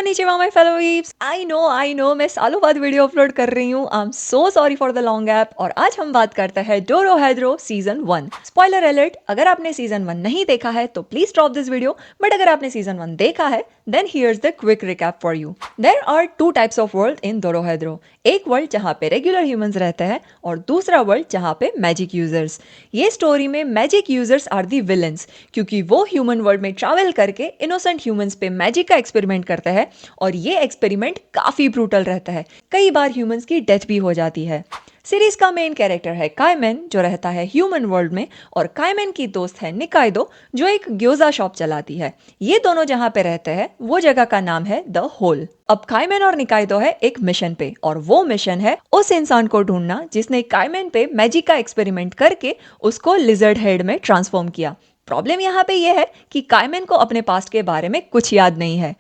Konnichiwa my fellow weeps। I know मैं सालों बाद वीडियो अपलोड कर रही हूँ। I am so sorry for the long gap. और आज हम बात करते हैं डोरोहेड्रो सीजन 1। स्पॉइलर अलर्ट, अगर आपने सीजन 1 नहीं देखा है तो please drop this video, but अगर आपने सीजन 1 देखा है then here's the quick recap for you. There are two types of world in Dorohedoro. एक वर्ल्ड जहाँ पे रेगुलर ह्यूमंस रहते हैं और दूसरा वर्ल्ड जहाँ पे मैजिक यूजर्स। ये स्टोरी में magic users are the villains, क्योंकि वो ह्यूमन वर्ल्ड में ट्रैवल करके इनोसेंट ह्यूमंस पे मैजिक का एक्सपेरिमेंट करते हैं और ये एक्सपेरिमेंट काफी ब्रूटल रहता है। कई बार ह्यूमंस की डेथ भी हो जाती है। सीरीज का मेन कैरेक्टर है काइमेन, जो रहता है ह्यूमन वर्ल्ड में, और काइमेन की दोस्त है निकाइदो, जो एक ग्योजा शॉप चलाती है। ये दोनों जहाँ पे रहते हैं वो जगह का नाम है द होल। अब काइमेन और निकाइदो है एक मिशन पे, और वो मिशन है उस इंसान को ढूंढना जिसने काइमेन पे मैजिक का एक्सपेरिमेंट करके उसको लिजर्ड हेड में ट्रांसफॉर्म किया। प्रॉब्लम यहाँ पे ये है कि काइमेन को अपने पास्ट के बारे में कुछ याद नहीं है।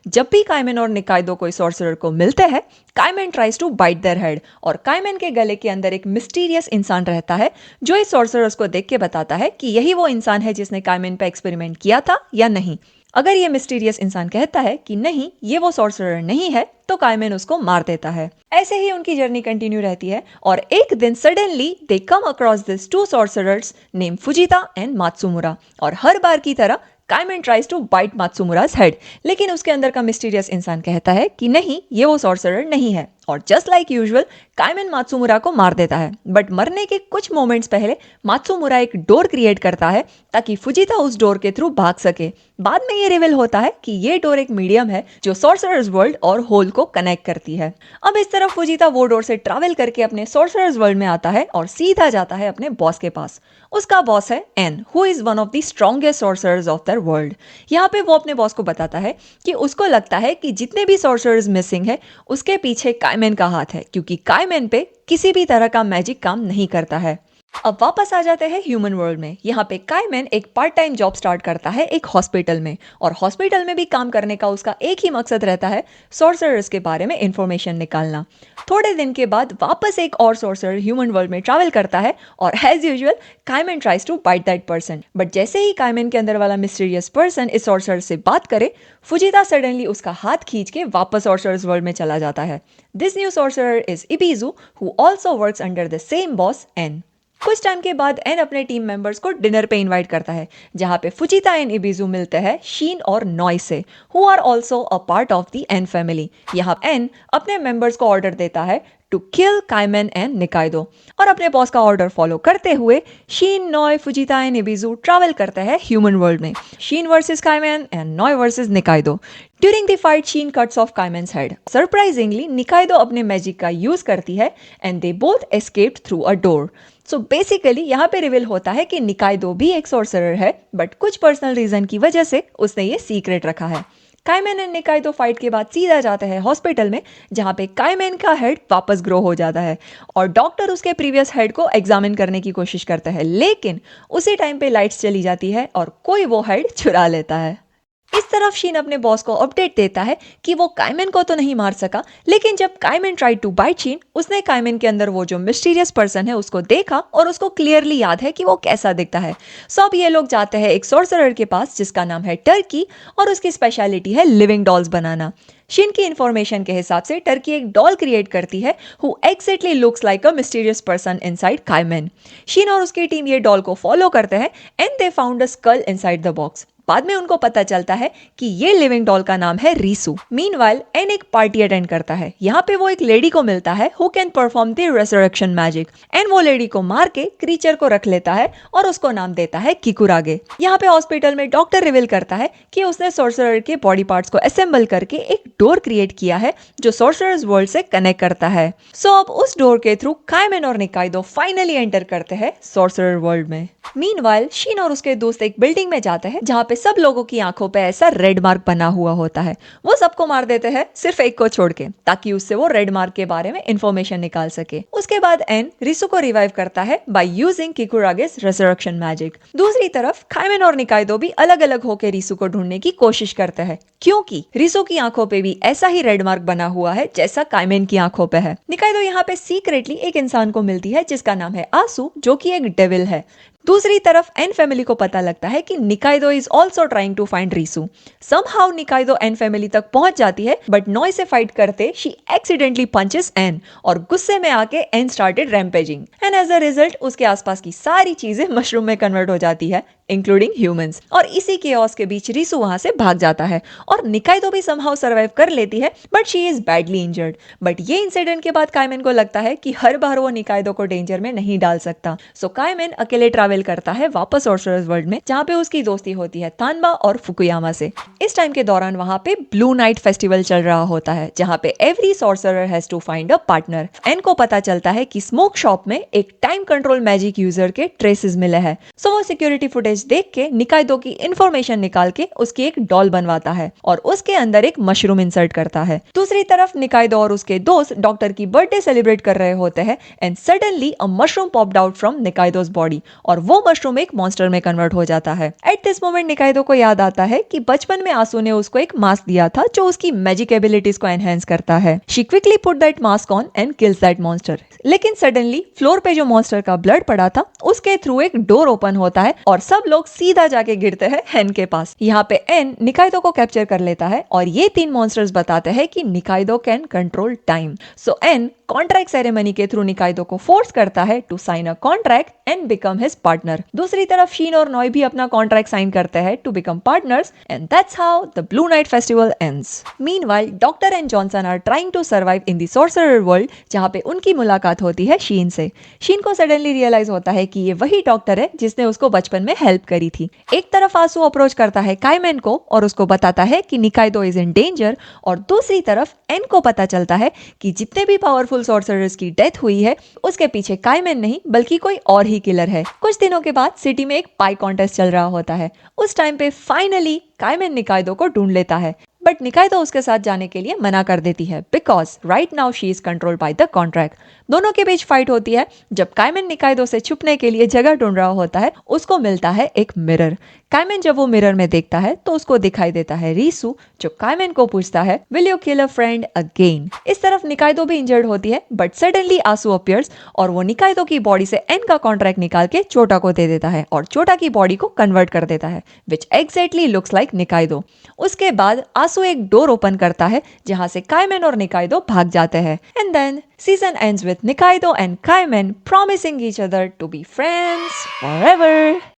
जब भी काइमेन और निकाइदो कोई सॉर्सरर को मिलते हैं, Caiman tries to bite their head, और काइमेन के गले के अंदर एक मिस्टीरियस इंसान रहता है जो इस सॉर्सरर्स को देख के बताता है कि यही वो इंसान है जिसने काइमेन पे एक्सपेरिमेंट किया था या नहीं। अगर ये मिस्टीरियस इंसान कहता है कि नहीं, ये वो सॉर्सरर नहीं है, तो काइमेन उसको मार देता है। ऐसे ही उनकी जर्नी कंटिन्यू रहती है, और एक दिन suddenly they come across this two sorcerers name Fujita and Matsumura. और हर बार की तरह Kaiman tries to bite Matsumura's head, लेकिन उसके अंदर का मिस्टीरियस इंसान कहता है कि नहीं, ये वो सॉर्सरर नहीं है, और जस्ट लाइक यूजुअल काइमेन मात्सुमुरा को मार देता है। बट मरने के कुछ मोमेंट्स पहले मात्सुमुरा एक डोर क्रिएट करता है ताकि फुजिता उस डोर के थ्रू भाग सके। बाद में ये रिवील होता है कि ये डोर एक मीडियम है जो सॉर्सरर्स वर्ल्ड और होल को कनेक्ट करती है। अब इस तरफ फुजिता वो डोर से ट्रैवल करके अपने सॉर्सरर्स वर्ल्ड में आता है और सीधा जाता है अपने बॉस के पास। उसका बॉस है En, who is one of the strongest sorcerers of their world. यहाँ पे वो अपने बॉस को बताता है कि उसको लगता है कि जितने भी सॉर्सरर्स मिसिंग है उसके पीछे काइमेन का हाथ है, क्योंकि काइमेन पे किसी भी तरह का मैजिक काम नहीं करता है। अब वापस आ जाते हैं ह्यूमन वर्ल्ड में। यहाँ पे काइमेन एक पार्ट टाइम जॉब स्टार्ट करता है एक हॉस्पिटल में, और हॉस्पिटल में भी काम करने का उसका एक ही मकसद रहता है, सॉर्सरर्स के बारे में इंफॉर्मेशन निकालना। थोड़े दिन के बाद वापस एक और सॉर्सरर ह्यूमन वर्ल्ड में ट्रैवल करता है, और as usual Caiman tries to bite that person. But जैसे ही काइमेन के अंदर वाला मिस्टीरियस पर्सन इस सॉर्सरर से बात करे, फुजिता सडनली उसका हाथ खींच के वापस सॉर्सरर्स वर्ल्ड में चला जाता है। This new sorcerer is Ebisu, who also works under the same boss En. कुछ टाइम के बाद एन अपने टीम मेंबर्स को डिनर पे इनवाइट करता है, जहां पे फुजिता एंड इबिजू मिलते हैं शीन और नॉय से, who are also a part of the En family. यहाँ एन अपने मेंबर्स को ऑर्डर देता है टू किल काइमेन एंड निकाइदो, और अपने बॉस का ऑर्डर फॉलो करते हुए शीन, नॉय, फुजिता एंड इबिजू ट्रैवल करते हैं ह्यूमन वर्ल्ड में। Shin versus Caiman and Noi versus Nikaido. During the fight Shin cuts off Caiman's head. Surprisingly Nikaido अपने मैजिक का यूज करती है and they both escaped through a door. So basically यहाँ पे reveal होता है कि निकाइदो भी एक सॉर्सरर है, बट कुछ पर्सनल रीजन की वजह से उसने ये सीक्रेट रखा है। काइमेन एंड निकाइदो फाइट के बाद सीधा जाते हैं हॉस्पिटल में, जहाँ पे काइमेन का हेड वापस ग्रो हो जाता है, और डॉक्टर उसके प्रीवियस हेड को एग्जामिन करने की कोशिश करता है, लेकिन उसी टाइम पे लाइट्स चली जाती है और कोई वो हेड चुरा लेता है। इस तरफ शीन अपने बॉस को अपडेट देता है कि वो काइमेन को तो नहीं मार सका, लेकिन जब काइमेन ट्राइड टू बाइट शीन, उसने काइमेन के अंदर वो जो मिस्टीरियस पर्सन है उसको देखा, और उसको क्लियरली याद है कि वो कैसा दिखता है। अब ये लोग जाते हैं एक सॉर्सरर के पास जिसका नाम है टर्की, और उसकी स्पेशलिटी है लिविंग डॉल्स बनाना। शीन की इंफॉर्मेशन के हिसाब से टर्की एक डॉल क्रिएट करती है who exactly looks like a mysterious person inside Caiman. Shin और उसकी टीम ये डॉल को फॉलो करते हैं and they found a skull inside the box. बाद में उनको पता चलता है कि ये लिविंग डॉल का नाम है रीसू। मीनवाइल एन एक पार्टी अटेंड करता है। यहाँ पे वो एक लेडी को मिलता है who can perform the रेसरेक्शन magic, and वो लेडी को मार के क्रीचर को रख लेता है और उसको नाम देता है किकुरागे। यहाँ पे हॉस्पिटल में डॉक्टर रिवील करता है कि उसने सॉर्सरर के बॉडी पार्ट्स को असेंबल करके एक डोर क्रिएट किया है जो सॉर्सरर्स वर्ल्ड से कनेक्ट करता है। अब उस डोर के थ्रू काइमेन और निकाइदो फाइनली एंटर करते हैं सॉर्सरर वर्ल्ड में। मीनवाइल शीन और उसके दोस्त एक बिल्डिंग में जाते हैं जहाँ पे सब लोगों की आंखों पे ऐसा रेड मार्क बना हुआ होता है। वो सबको मार देते हैं सिर्फ एक को छोड़ के, ताकि उससे वो रेड मार्क के बारे में इंफॉर्मेशन निकाल सके। उसके बाद एन रिसु को रिवाइव करता है बाय यूजिंग किकुरागेस रेसरेक्शन मैजिक। दूसरी तरफ काइमेन और निकाइदो भी अलग अलग होकर रिसु को ढूंढने की कोशिश करते हैं, क्योंकि रिसु की आंखों पे भी ऐसा ही रेड मार्क बना हुआ है जैसा काइमेन की आंखों पे है। निकाइदो यहाँ पे सीक्रेटली एक इंसान को मिलती है जिसका नाम है आसू, जो कि एक डेविल है। दूसरी तरफ एन फैमिली को पता लगता है कि Nikaido is also trying to find Risu. Somehow Nikaido En family तक पहुंच जाती है, बट नॉय से फाइट करते शी एक्सीडेंटली पंचेस एन और गुस्से में आके En started rampaging and as a result उसके आसपास की सारी चीजें मशरूम में कन्वर्ट हो जाती है, इंक्लूडिंग ह्यूमंस। और इसी केओस के बीच रीसू वहां से भाग जाता है और निकाइडो भी समहाउ सर्वाइव कर लेती है, but she is badly injured. But ये इंसिडेंट के बाद काइमेन को लगता है कि हर बार वो निकाइडो को डेंजर में नहीं डाल सकता। सो काइमेन अकेले ट्रैवल करता है वापस सॉर्सरर्स वर्ल्ड में, जहाँ पे उसकी दोस्ती होती है तानबा और फुकुयामा से। इस टाइम के दौरान वहां पे ब्लू नाइट फेस्टिवल चल रहा होता है, जहाँ पे every sorcerer has to find a partner. En को पता चलता है कि स्मोक शॉप में एक टाइम कंट्रोल मैजिक यूजर के ट्रेसेस मिले हैं। सो वो सिक्योरिटी फुटेज देख के निकाइडो की इंफॉर्मेशन निकाल के उसकी एक डॉल बनवाता है और उसके अंदर एक मशरूम इंसर्ट करता है। दूसरी तरफ निकाइडो और उसके दोस्त डॉक्टर की बर्थडे सेलिब्रेट कर रहे होते हैं and suddenly a mushroom popped out from Nikaido's body और वो मशरूम एक मॉन्स्टर में कन्वर्ट हो जाता है। एट दिस मोमेंट निकाइडो को याद आता है कि बचपन में आसू ने उसको एक मास्क दिया था जो उसकी मैजिक एबिलिटीज को एनहेंस करता है। She quickly put that mask on and kills that monster. लेकिन सडनली फ्लोर पे जो मॉन्स्टर का ब्लड पड़ा था उसके थ्रू एक डोर ओपन होता है और सब लोग सीधा जाके गिरते हैं एन के पास। यहाँ पे एन निकाइडो को कैप्चर कर लेता है और ये तीन मॉन्स्टर्स बताते हैं कि Nikaido can control time. So En contract ceremony के थ्रू निकाइडो को फोर्स करता है to sign a contract and become his partner. दूसरी तरफ शीन और नॉय भी अपना कॉन्ट्रैक्ट साइन करते हैं to become partners and that's how the blue night festival ends. Meanwhile doctor and Johnson are trying to survive in the sorcerer world, जहाँ पे उनकी मुलाकात होती है शीन से। शीन को सडनली रियलाइज होता है कि ये वही डॉक्टर है जिसने उसको बचपन में हेल्प करी थी। एक तरफ आसू अप्रोच करता है काइमेन को और उसको बताता है कि निकाइडो इज इन डेंजर, और दूसरी तरफ एन को पता चलता है कि जितने भी पावरफुल सॉर्सरर्स की डेथ हुई है उसके पीछे काइमेन नहीं बल्कि कोई और ही किलर है। कुछ दिनों के बाद सिटी में एक पाई कॉन्टेस्ट चल रहा होता है। उस टाइम पे फाइनली काइमेन निकाइडो को ढूंढ लेता है, बट निकाइडो उसके साथ जाने के लिए मना कर देती है because right now she is controlled by the contract. दोनों के बीच फाइट होती है। जब काइमेन निकाइडो से छुपने के लिए जगह ढूंढ रहा होता है उसको मिलता है एक मिरर। काइमेन जब वो मिरर में देखता है तो उसको दिखाई देता है रीसू, जो काइमेन को पूछता है will you kill a friend again. इस तरफ निकाइडो भी इंजर्ड होती है, बट सडनली आसू अपीयर्स और वो निकाइडो की बॉडी से एन का कॉन्ट्रैक्ट निकाल के चोटा को दे देता है और चोटा की बॉडी को कन्वर्ट कर देता है, विच एग्जैक्टली लुक्स लाइक निकाइडो। उसके बाद आसू एक डोर ओपन करता है जहां से काइमेन और निकाइडो भाग जाते हैं and then season ends with Nikaido and Kaimen promising each other to be friends forever.